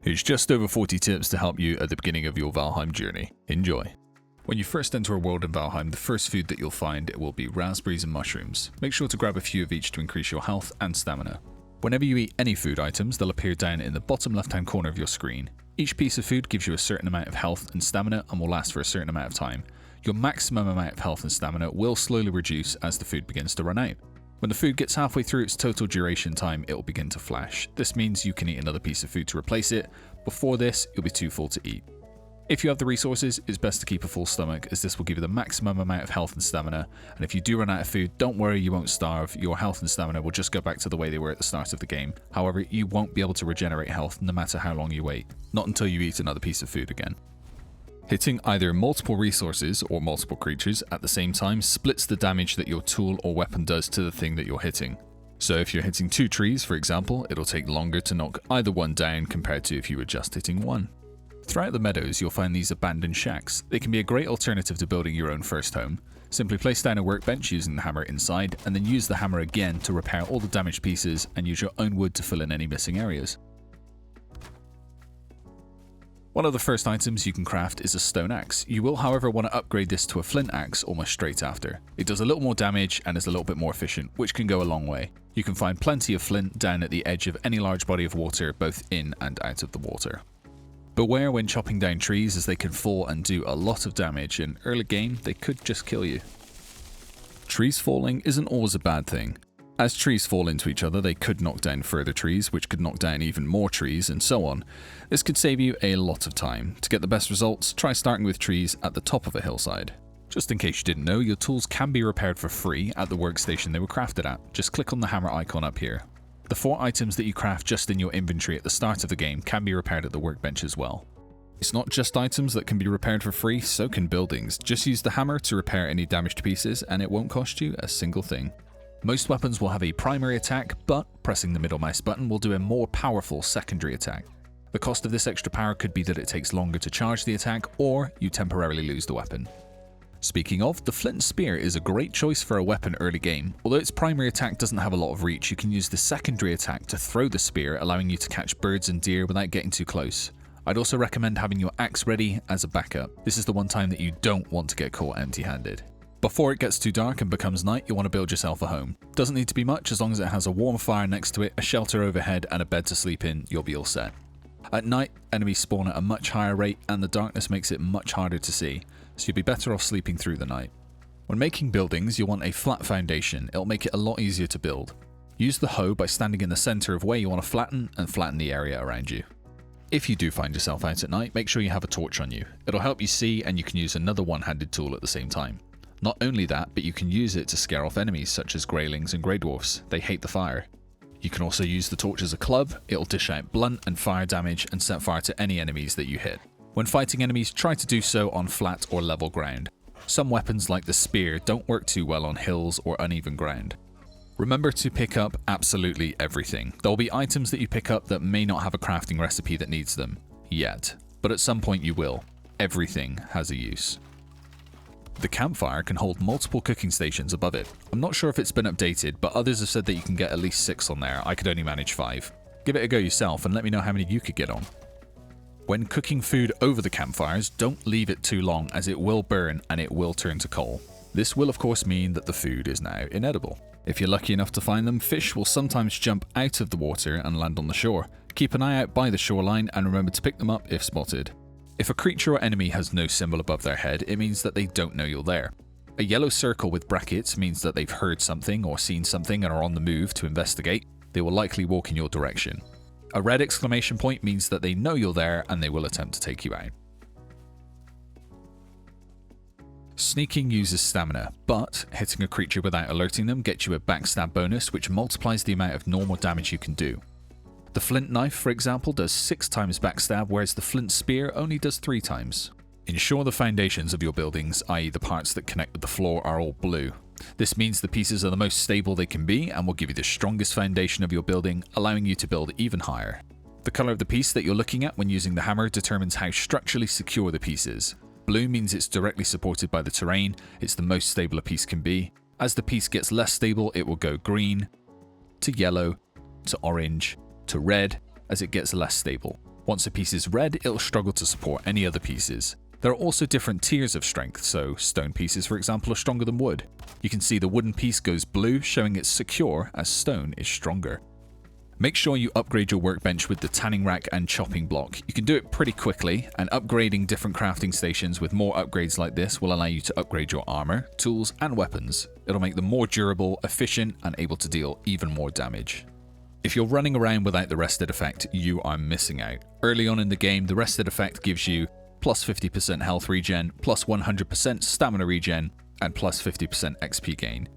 Here's just over 40 tips to help you at the beginning of your Valheim journey. Enjoy. When you first enter a world in Valheim, the first food that you'll find will be raspberries and mushrooms. Make sure to grab a few of each to increase your health and stamina. Whenever you eat any food items, they'll appear down in the bottom left-hand corner of your screen. Each piece of food gives you a certain amount of health and stamina and will last for a certain amount of time. Your maximum amount of health and stamina will slowly reduce as the food begins to run out. When the food gets halfway through its total duration time, it will begin to flash. This means you can eat another piece of food to replace it. Before this, you'll be too full to eat. If you have the resources, it's best to keep a full stomach, as this will give you the maximum amount of health and stamina, and if you do run out of food, don't worry, you won't starve. Your health and stamina will just go back to the way they were at the start of the game. However, you won't be able to regenerate health no matter how long you wait, not until you eat another piece of food again. Hitting either multiple resources or multiple creatures at the same time splits the damage that your tool or weapon does to the thing that you're hitting. So if you're hitting 2 trees, for example, it'll take longer to knock either one down compared to if you were just hitting 1. Throughout the Meadows, you'll find these abandoned shacks. They can be a great alternative to building your own first home. Simply place down a workbench using the hammer inside, and then use the hammer again to repair all the damaged pieces and use your own wood to fill in any missing areas. One of the first items you can craft is a stone axe. You will, however, want to upgrade this to a flint axe almost straight after. It does a little more damage and is a little bit more efficient, which can go a long way. You can find plenty of flint down at the edge of any large body of water, both in and out of the water. Beware when chopping down trees, as they can fall and do a lot of damage. In early game, they could just kill you. Trees falling isn't always a bad thing. As trees fall into each other, they could knock down further trees, which could knock down even more trees, and so on. This could save you a lot of time. To get the best results, try starting with trees at the top of a hillside. Just in case you didn't know, your tools can be repaired for free at the workstation they were crafted at. Just click on the hammer icon up here. The 4 items that you craft just in your inventory at the start of the game can be repaired at the workbench as well. It's not just items that can be repaired for free, so can buildings. Just use the hammer to repair any damaged pieces, and it won't cost you a single thing. Most weapons will have a primary attack, but pressing the middle mouse button will do a more powerful secondary attack. The cost of this extra power could be that it takes longer to charge the attack, or you temporarily lose the weapon. Speaking of, the Flint Spear is a great choice for a weapon early game. Although its primary attack doesn't have a lot of reach, you can use the secondary attack to throw the spear, allowing you to catch birds and deer without getting too close. I'd also recommend having your axe ready as a backup. This is the one time that you don't want to get caught empty-handed. Before it gets too dark and becomes night, you want to build yourself a home. Doesn't need to be much, as long as it has a warm fire next to it, a shelter overhead, and a bed to sleep in, you'll be all set. At night, enemies spawn at a much higher rate, and the darkness makes it much harder to see, so you'll be better off sleeping through the night. When making buildings, you'll want a flat foundation. It'll make it a lot easier to build. Use the hoe by standing in the center of where you want to flatten the area around you. If you do find yourself out at night, make sure you have a torch on you. It'll help you see, and you can use another one-handed tool at the same time. Not only that, but you can use it to scare off enemies such as greylings and grey dwarfs. They hate the fire. You can also use the torch as a club. It'll dish out blunt and fire damage and set fire to any enemies that you hit. When fighting enemies, try to do so on flat or level ground. Some weapons like the spear don't work too well on hills or uneven ground. Remember to pick up absolutely everything. There will be items that you pick up that may not have a crafting recipe that needs them yet, but at some point you will. Everything has a use. The campfire can hold multiple cooking stations above it. I'm not sure if it's been updated, but others have said that you can get at least 6 on there. I could only manage 5. Give it a go yourself and let me know how many you could get on. When cooking food over the campfires, don't leave it too long, as it will burn and it will turn to coal. This will of course mean that the food is now inedible. If you're lucky enough to find them, fish will sometimes jump out of the water and land on the shore. Keep an eye out by the shoreline and remember to pick them up if spotted. If a creature or enemy has no symbol above their head, it means that they don't know you're there. A yellow circle with brackets means that they've heard something or seen something and are on the move to investigate. They will likely walk in your direction. A red exclamation point means that they know you're there and they will attempt to take you out. Sneaking uses stamina, but hitting a creature without alerting them gets you a Backstab Bonus, which multiplies the amount of normal damage you can do. The flint knife, for example, does 6 times backstab, whereas the flint spear only does 3 times. Ensure the foundations of your buildings, i.e. the parts that connect with the floor, are all blue. This means the pieces are the most stable they can be and will give you the strongest foundation of your building, allowing you to build even higher. The color of the piece that you're looking at when using the hammer determines how structurally secure the piece is. Blue means it's directly supported by the terrain, it's the most stable a piece can be. As the piece gets less stable, it will go green, to yellow, to orange, to red, as it gets less stable. Once a piece is red, it'll struggle to support any other pieces. There are also different tiers of strength, so stone pieces for example are stronger than wood. You can see the wooden piece goes blue, showing it's secure as stone is stronger. Make sure you upgrade your workbench with the tanning rack and chopping block. You can do it pretty quickly, and upgrading different crafting stations with more upgrades like this will allow you to upgrade your armor, tools, and weapons. It'll make them more durable, efficient, and able to deal even more damage. If you're running around without the rested effect, you are missing out. Early on in the game, the rested effect gives you plus 50% health regen, plus 100% stamina regen, and plus 50% XP gain.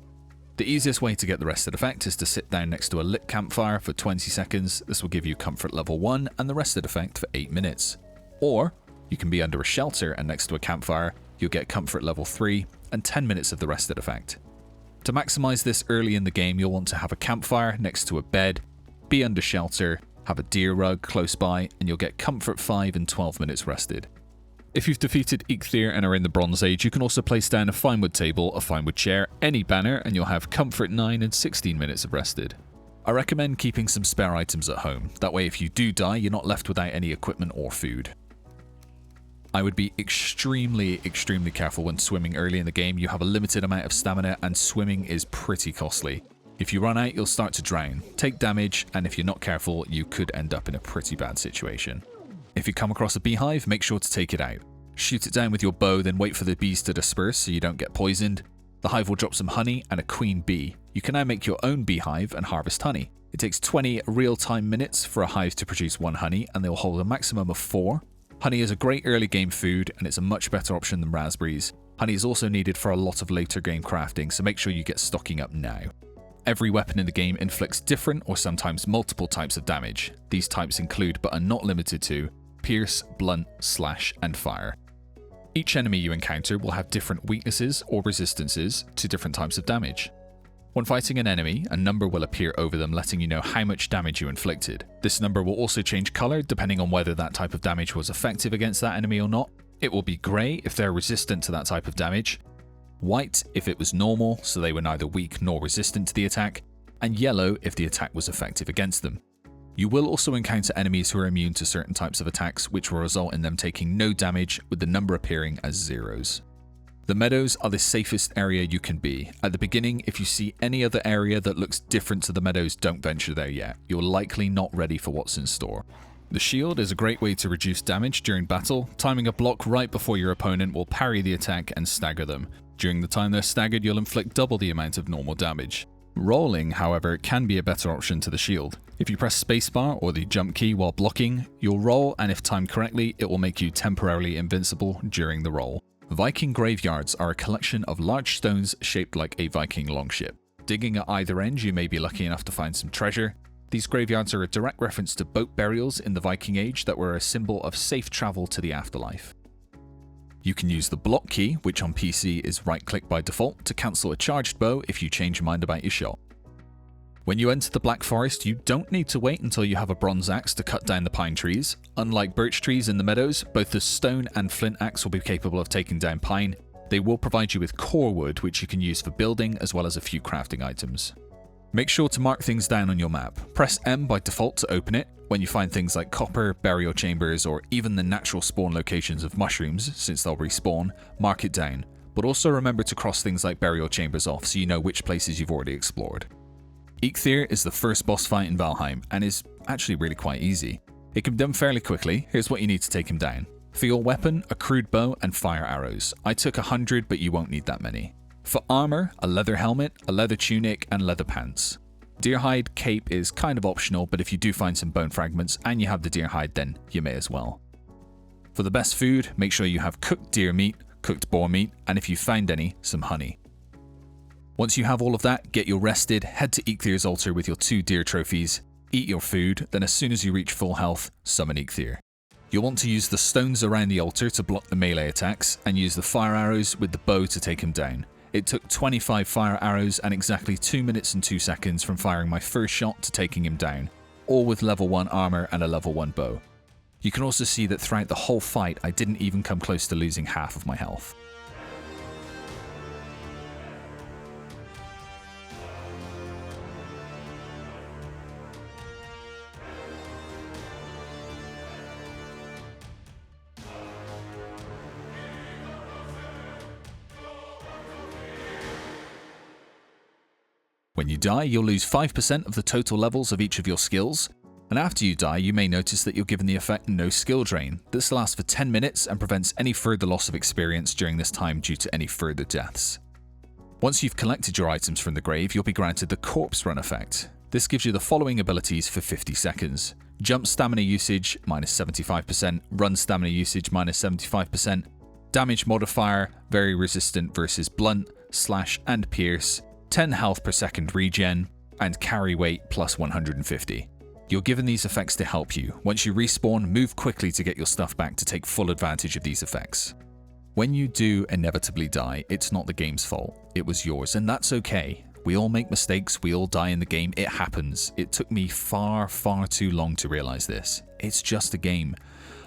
The easiest way to get the rested effect is to sit down next to a lit campfire for 20 seconds. This will give you comfort level 1 and the rested effect for 8 minutes. Or you can be under a shelter and next to a campfire, you'll get comfort level 3 and 10 minutes of the rested effect. To maximize this early in the game, you'll want to have a campfire next to a bed, be under shelter, have a deer rug close by, and you'll get comfort 5 and 12 minutes rested. If you've defeated EIKTHYR and are in the Bronze Age, you can also place down a finewood table, a finewood chair, any banner, and you'll have comfort 9 and 16 minutes of rested. I recommend keeping some spare items at home. That way if you do die, you're not left without any equipment or food. I would be extremely careful when swimming early in the game. You have a limited amount of stamina and swimming is pretty costly. If you run out, you'll start to drown, take damage, and if you're not careful, you could end up in a pretty bad situation. If you come across a beehive, make sure to take it out. Shoot it down with your bow, then wait for the bees to disperse so you don't get poisoned. The hive will drop some honey and a queen bee. You can now make your own beehive and harvest honey. It takes 20 real-time minutes for a hive to produce 1 honey, and they will hold a maximum of 4. Honey is a great early game food, and it's a much better option than raspberries. Honey is also needed for a lot of later game crafting, so make sure you get stocking up now. Every weapon in the game inflicts different or sometimes multiple types of damage. These types include, but are not limited to, pierce, blunt, slash, and fire. Each enemy you encounter will have different weaknesses or resistances to different types of damage. When fighting an enemy, a number will appear over them letting you know how much damage you inflicted. This number will also change colour depending on whether that type of damage was effective against that enemy or not. It will be grey if they're resistant to that type of damage, white if it was normal, so they were neither weak nor resistant to the attack, and yellow if the attack was effective against them. You will also encounter enemies who are immune to certain types of attacks, which will result in them taking no damage, with the number appearing as zeros. The meadows are the safest area you can be. At the beginning, if you see any other area that looks different to the meadows, don't venture there yet. You're likely not ready for what's in store. The shield is a great way to reduce damage during battle. Timing a block right before your opponent will parry the attack and stagger them. During the time they're staggered, you'll inflict double the amount of normal damage. Rolling, however, can be a better option to the shield. If you press spacebar or the jump key while blocking, you'll roll, and if timed correctly, it will make you temporarily invincible during the roll. Viking Graveyards are a collection of large stones shaped like a Viking longship. Digging at either end, you may be lucky enough to find some treasure. These graveyards are a direct reference to boat burials in the Viking Age that were a symbol of safe travel to the afterlife. You can use the block key, which on PC is right-click by default, to cancel a charged bow if you change your mind about your shot. When you enter the Black Forest, you don't need to wait until you have a bronze axe to cut down the pine trees. Unlike birch trees in the meadows, both the stone and flint axe will be capable of taking down pine. They will provide you with core wood, which you can use for building as well as a few crafting items. Make sure to mark things down on your map. Press M by default to open it. When you find things like copper, burial chambers, or even the natural spawn locations of mushrooms, since they'll respawn, mark it down. But also remember to cross things like burial chambers off so you know which places you've already explored. EIKTHYR is the first boss fight in Valheim and is actually really quite easy. It can be done fairly quickly. Here's what you need to take him down. For your weapon, a crude bow and fire arrows. I took 100, but you won't need that many. For armor, a leather helmet, a leather tunic, and leather pants. Deerhide cape is kind of optional, but if you do find some bone fragments and you have the deerhide, then you may as well. For the best food, make sure you have cooked deer meat, cooked boar meat, and if you find any, some honey. Once you have all of that, get your rested, head to EIKTHYR's altar with your 2 deer trophies, eat your food, then as soon as you reach full health, summon EIKTHYR. You'll want to use the stones around the altar to block the melee attacks, and use the fire arrows with the bow to take him down. It took 25 fire arrows and exactly 2 minutes and 2 seconds from firing my first shot to taking him down, all with level 1 armor and a level 1 bow. You can also see that throughout the whole fight I didn't even come close to losing half of my health. When you die, you'll lose 5% of the total levels of each of your skills, and after you die, you may notice that you're given the effect No Skill Drain. This lasts for 10 minutes and prevents any further loss of experience during this time due to any further deaths. Once you've collected your items from the grave, you'll be granted the Corpse Run effect. This gives you the following abilities for 50 seconds. Jump stamina usage, minus 75%, run stamina usage, minus 75%, damage modifier, very resistant versus blunt, slash and pierce, 10 health per second regen, and carry weight plus 150. You're given these effects to help you. Once you respawn, move quickly to get your stuff back to take full advantage of these effects. When you do inevitably die, it's not the game's fault. It was yours, and that's okay. We all make mistakes, we all die in the game, it happens. It took me far too long to realize this. It's just a game.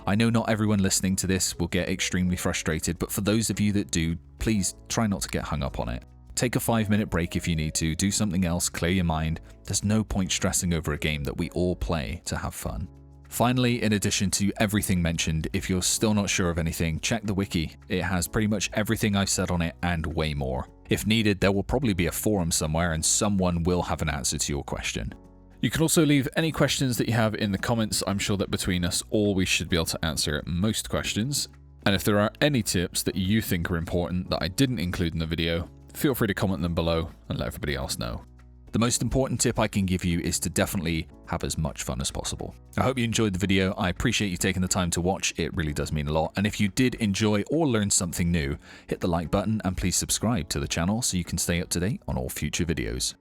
I know not everyone listening to this will get extremely frustrated, but for those of you that do, please try not to get hung up on it. Take a 5-minute break if you need to, do something else, clear your mind. There's no point stressing over a game that we all play to have fun. Finally, in addition to everything mentioned, if you're still not sure of anything, check the wiki. It has pretty much everything I've said on it and way more. If needed, there will probably be a forum somewhere and someone will have an answer to your question. You can also leave any questions that you have in the comments. I'm sure that between us all, we should be able to answer most questions. And if there are any tips that you think are important that I didn't include in the video, feel free to comment them below and let everybody else know. The most important tip I can give you is to definitely have as much fun as possible. I hope you enjoyed the video. I appreciate you taking the time to watch. It really does mean a lot. And if you did enjoy or learn something new, hit the like button and please subscribe to the channel so you can stay up to date on all future videos.